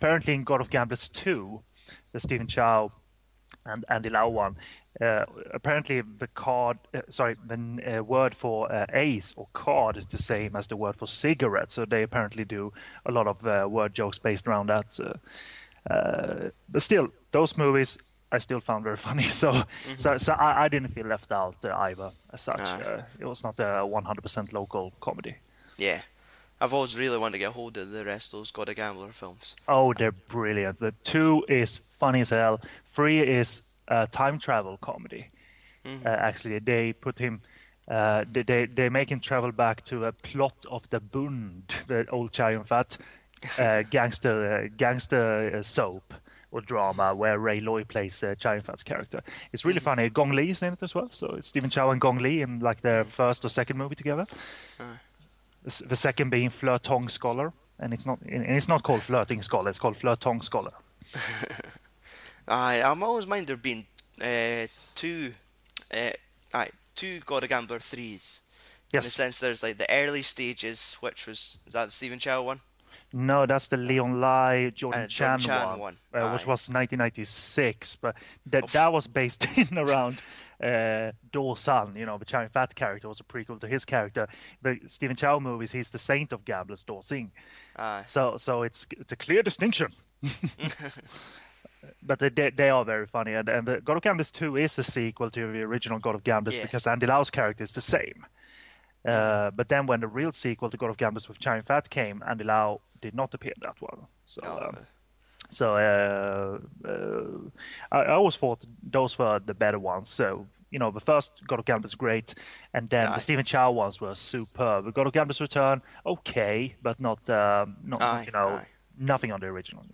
apparently in God of Gamblers 2, the Stephen Chow and Andy Lau one, apparently the word for ace or card is the same as the word for cigarette. So they apparently do a lot of word jokes based around that. But still, those movies I still found very funny. So I didn't feel left out either as such. It was not a 100% local comedy. Yeah. I've always really wanted to get a hold of the rest of those God of Gambler films. Oh, they're brilliant. The 2 is funny as hell. 3 is a time travel comedy. Actually, they put him. They make him travel back to a plot of the Bund, the old Chow Yun-fat gangster soap or drama where Ray Loy plays Chow Yun-fat's character. It's really funny. Gong Li is in it as well, so it's Stephen Chow and Gong Li in like their first or second movie together. The second being Flirtong Scholar, and it's not called Flirting Scholar. It's called Flirtong Scholar. I'm always mind there being two God of Gambler 3s. In the sense there's like the early stages, which is that the Stephen Chow one? No, that's the Leon Lai, Jordan Chan one. Which was 1996, but that was based in around Do San, the Chow Yun-fat character was a prequel to his character. The Stephen Chow movies, he's the saint of gamblers, Do Sing. So it's a clear distinction. But they are very funny, and the God of Gamblers 2 is a sequel to the original God of Gamblers because Andy Lau's character is the same. But then when the real sequel to God of Gamblers with Chow Yun-fat came, Andy Lau did not appear in that one. I always thought those were the better ones. So the first God of Gamblers great, and then the Stephen Chow ones were superb. The God of Gamblers Return, okay, but not nothing on the original.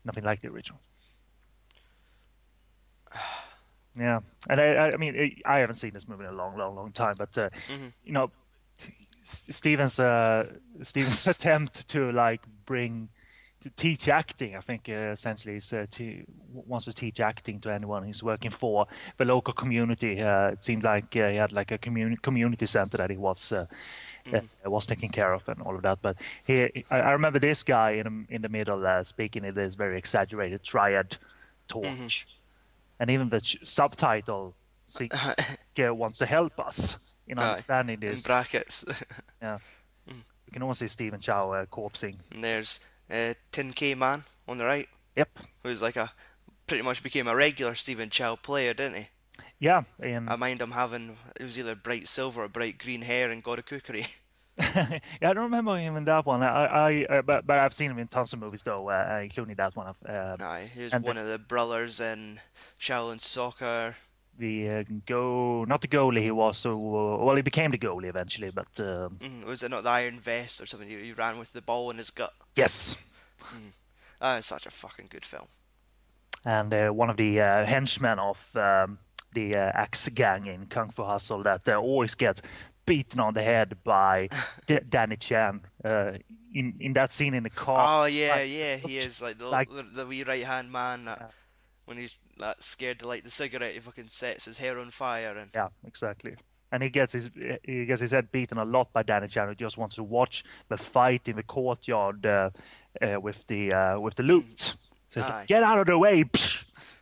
Nothing like the original. Yeah, and I mean, I haven't seen this movie in a long time, but Steven's attempt to teach acting, I think essentially is wants to teach acting to anyone he's working for the local community. It seemed like he had like a community center that he was taking care of and all of that. But I remember this guy in the middle speaking in this very exaggerated triad torch, and even the subtitle wants to help us in understanding this. In brackets. Yeah, you can also see Stephen Chow corpsing. And there's Tin K Man on the right. Yep. Who's pretty much became a regular Stephen Chow player, didn't he? Yeah. I mind him having, it was either bright silver or bright green hair in God of Cookery. Yeah, I don't remember him in that one. But I've seen him in tons of movies though, including that one. He was one of the brothers in Shaolin Soccer. Not the goalie he was. So he became the goalie eventually. But was it not the Iron Vest or something? He ran with the ball in his gut. Yes. It's such a fucking good film. And one of the henchmen of the Axe Gang in Kung Fu Hustle that always gets beaten on the head by Danny Chan in that scene in the car. Oh yeah, he is the wee right hand man that when he's scared to light the cigarette, he fucking sets his hair on fire. And yeah, exactly. And he gets his head beaten a lot by Danny Chan, who just wants to watch the fight in the courtyard with the loot. So he's like, get out of the way!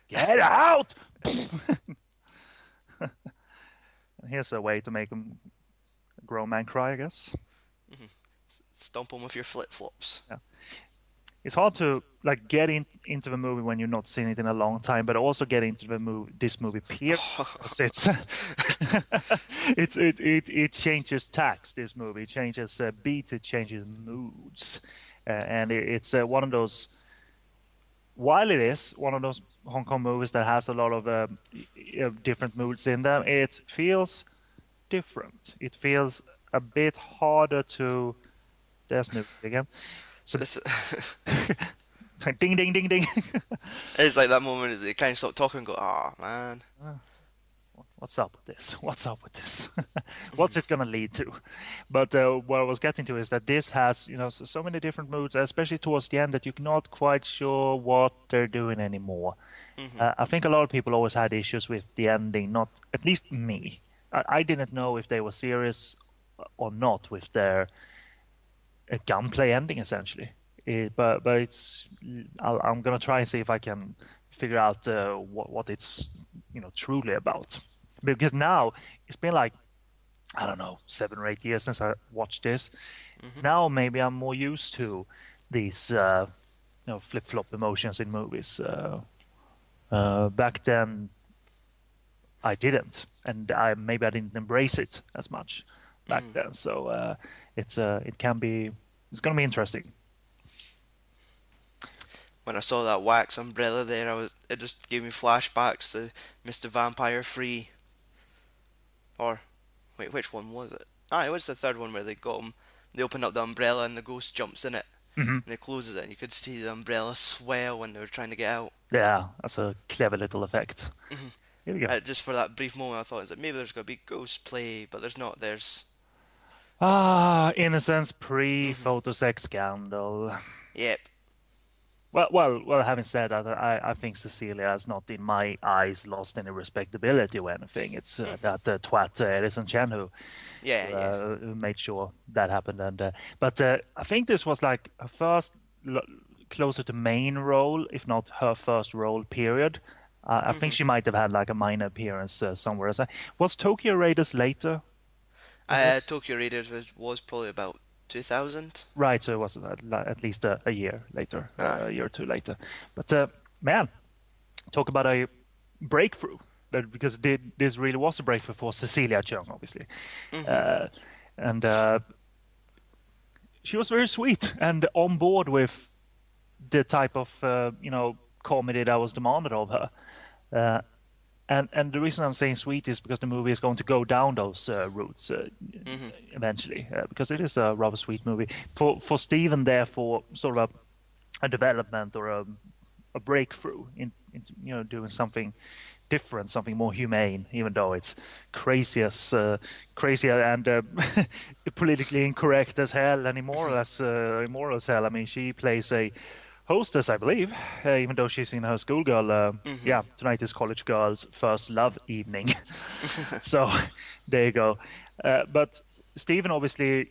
Get out! Here's a way to make a grown man cry, I guess. Stomp him with your flip-flops. Yeah. It's hard to get into the movie when you're not seen it in a long time, but also get into this movie period. It changes tacks. This movie it changes beats. It changes moods, and it's one of those. While it is one of those Hong Kong movies that has a lot of different moods in them, it feels different. It feels a bit harder to. There's new again. So ding ding ding ding. It's like that moment that they kind of stop talking and go, "Ah, man, what's up with this? What's up with this? What's it gonna lead to?" But what I was getting to is that this has so many different moods, especially towards the end, that you're not quite sure what they're doing anymore. I think a lot of people always had issues with the ending. Not at least me. I didn't know if they were serious or not with their gunplay ending. Essentially, but it's I'm gonna try and see if I can figure out what it's truly about, because now it's been like, I don't know, 7 or 8 years since I watched this. Hmm. Now maybe I'm more used to these flip-flop emotions in movies. Back then I didn't, and maybe I didn't embrace it as much back Mm. then. So it's gonna be interesting. When I saw that wax umbrella there, it just gave me flashbacks to Mr. Vampire Free. Or wait, which one was it? Ah, it was the third one where they got him. They open up the umbrella and the ghost jumps in it, Hmm. and it closes it, and you could see the umbrella swell when they were trying to get out. Yeah, that's a clever little effect. Hmm. Here we go. Just for that brief moment, I thought, is like maybe there's gonna be ghost play, but there's not. There's Innocence hmm pre-photo sex scandal. yep. Well. Having said that, I think Cecilia has not, in my eyes, lost any respectability or anything. It's Hmm. that twat Edison Chen Yeah, yeah. who made sure that happened. And but I think this was like her first closer to main role, if not her first role. Period. I think Hmm. she might have had like a minor appearance somewhere. Was Tokyo Raiders later than this? Tokyo Raiders was probably about 2000. Right, so it was at least a year later, Ah. a year or two later. But man, talk about a breakthrough. Because this really was a breakthrough for Cecilia Chung, obviously. Hmm. Uh, and she was very sweet and on board with the type of comedy that was demanded of her. Uh, and the reason I'm saying sweet is because the movie is going to go down those routes Hmm. eventually, because it is a rather sweet movie. For Steven, therefore, sort of a development or a breakthrough in doing something different, something more humane, even though it's crazier and politically incorrect as hell and immoral as hell. I mean, she plays a hostess, I believe, even though she's in her schoolgirl. Hmm. Yeah, tonight is college girls' first love evening. So there you go. But Stephen obviously,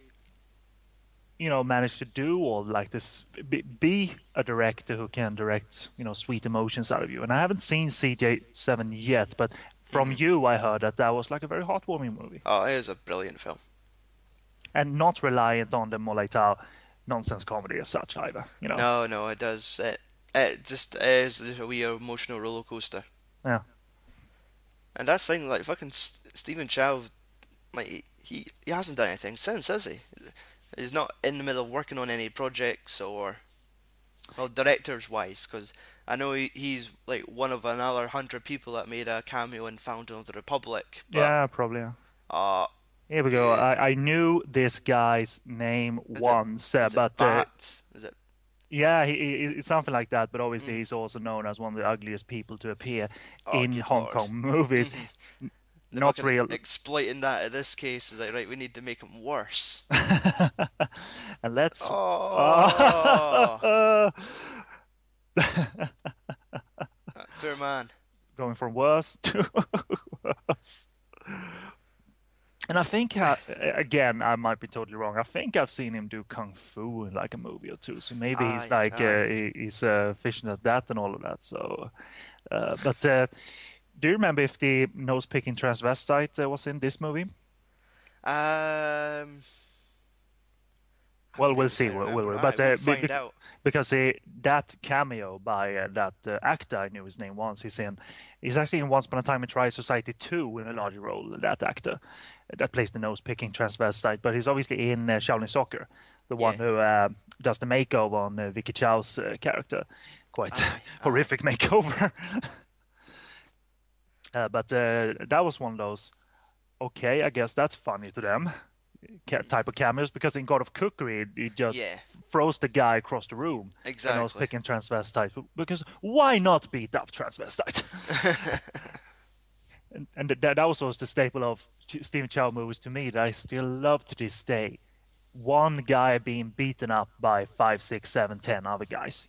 managed to do all like this, be a director who can direct, sweet emotions out of you. And I haven't seen CJ7 yet, but from Hmm. you, I heard that was like a very heartwarming movie Oh, it is a brilliant film. and not reliant on the mulit-mood nonsense comedy as such either. No, no, it does. It just is a wee emotional roller coaster. Yeah. And that's the thing, like fucking Stephen Chow, like he hasn't done anything since, has he? He's not in the middle of working on any projects or, well, directors wise, because I know he's like one of another 100 people that made a cameo in Fountain of the Republic, but Yeah, probably. Yeah. uh, Here we go. dude, I knew this guy's name is it once, is it but Bats? Is it? yeah, it's something like that. But obviously, Mm, he's also known as one of the ugliest people to appear oh, in good Hong lord. Kong movies. Hmm. They're Not fucking real. exploiting that in this case. Is like, right, we need to make him worse. And let's. Oh, that poor man. Going from worse to worse. And I think, again, I might be totally wrong. I think I've seen him do kung fu in like a movie or two. So maybe he's Aye, like aye. he's efficient at that and all of that. So, but do you remember if the nose-picking transvestite was in this movie? I'm Well, we'll really see. trying to We'll, remember. Aye, but we'll find out. because that cameo by that actor, I knew his name once. He's actually in Once Upon a Time in Tri-Society 2 in a larger role. That actor that plays the nose-picking transvestite, but he's obviously in Shaolin Soccer, the one Yeah. who does the makeover on Vicky Chow's character. Quite Aye, aye. horrific makeover. But that was one of those. Okay, I guess that's funny to them type of cameos, because in God of Cookery he just Yeah, throws the guy across the room and I was exactly. picking transvestite because why not beat up transvestite? And that was the staple of Stephen Chow movies to me that I still love to this day. One guy being beaten up by 5, 6, 7, 10 other guys.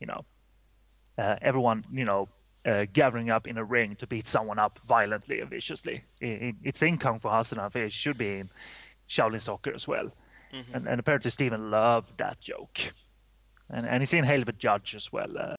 Everyone gathering up in a ring to beat someone up violently and viciously. It's in Kung Fu Hustle, and it should be in Shaolin Soccer as well. Hmm. And apparently Steven loved that joke. and he's in Hail of a Judge as well.